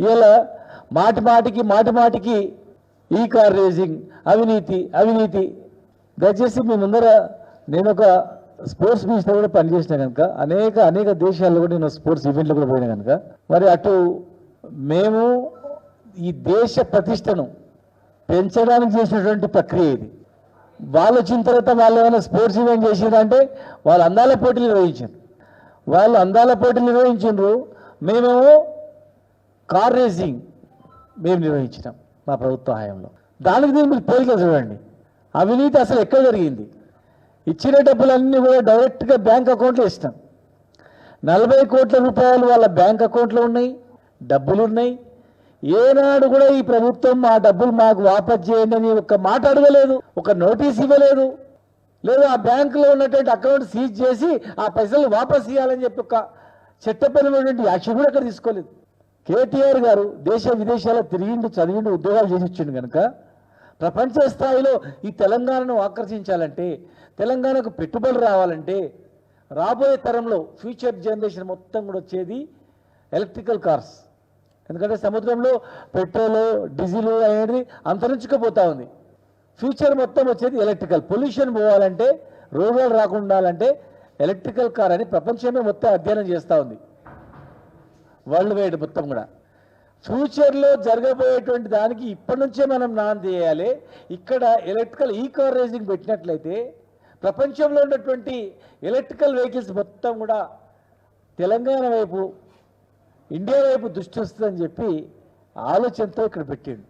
ఇలా మాటి మాటికి ఈ కార్ రేసింగ్ అవినీతి దయచేసి మీ ముందర నేను ఒక స్పోర్ట్స్ మినిస్టర్ కూడా పనిచేసిన కనుక అనేక దేశాల్లో కూడా నేను స్పోర్ట్స్ ఈవెంట్లు కూడా పోయినా కనుక మరి అటు మేము ఈ దేశ ప్రతిష్టను పెంచడానికి చేసినటువంటి ప్రక్రియ ఇది. వాళ్ళు వచ్చిన తర్వాత వాళ్ళు ఏమైనా స్పోర్ట్స్ ఈవెంట్ చేసిందంటే వాళ్ళు అందాల పోటీలు నిర్వహించారు. మేమేమో కార్ రేసింగ్ మేము నిర్వహించినాం మా ప్రభుత్వ హయాంలో. దానికి దీన్ని మీరు పోలిక చూడండి. అవినీతి అసలు ఎక్కడ జరిగింది? ఇచ్చిన డబ్బులన్నీ కూడా డైరెక్ట్గా బ్యాంక్ అకౌంట్లో ఇస్తాం. 40 కోట్ల రూపాయలు వాళ్ళ బ్యాంక్ అకౌంట్లో ఉన్నాయి, డబ్బులు ఉన్నాయి. ఏనాడు కూడా ఈ ప్రభుత్వం ఆ డబ్బులు మాకు వాపస్ చేయండి అని ఒక మాట అడగలేదు, ఒక నోటీస్ ఇవ్వలేదు, లేదా ఆ బ్యాంకులో ఉన్నటువంటి అకౌంట్ సీజ్ చేసి ఆ పైసలు వాపస్ ఇవ్వాలని చెప్పి ఒక చట్టపరమైనటువంటి యాక్షన్ కూడా అక్కడ తీసుకోలేదు. కేటీఆర్ గారు దేశ విదేశాల్లో తిరిగిండు, చదివిండు, ఉద్యోగాలు చేసి వచ్చిండు కనుక ప్రపంచ స్థాయిలో ఈ తెలంగాణను ఆకర్షించాలంటే, తెలంగాణకు పెట్టుబడులు రావాలంటే, రాబోయే తరంలో ఫ్యూచర్ జనరేషన్ మొత్తం కూడా వచ్చేది ఎలక్ట్రికల్ కార్స్. ఎందుకంటే సముద్రంలో పెట్రోలు డీజిల్ అనేది అంతరించుకుపోతూ ఉంది. ఫ్యూచర్ మొత్తం వచ్చేది ఎలక్ట్రికల్. పొల్యూషన్ పోవాలంటే, రోగాలు రాకుండా ఉండాలంటే ఎలక్ట్రికల్ కార్ అని ప్రపంచమే మొత్తం అధ్యయనం చేస్తూ ఉంది, వరల్డ్ వైడ్ మొత్తం కూడా. ఫ్యూచర్లో జరగబోయేటువంటి దానికి ఇప్పటి నుంచే మనం నాంది చేయాలి. ఇక్కడ ఎలక్ట్రికల్ ఈ కార్ రేసింగ్ పెట్టినట్లయితే ప్రపంచంలో ఉన్నటువంటి ఎలక్ట్రికల్ వెహికల్స్ మొత్తం కూడా తెలంగాణ వైపు, ఇండియా వైపు దృష్టి వస్తుందని చెప్పి ఆలోచనతో ఇక్కడ పెట్టిండు.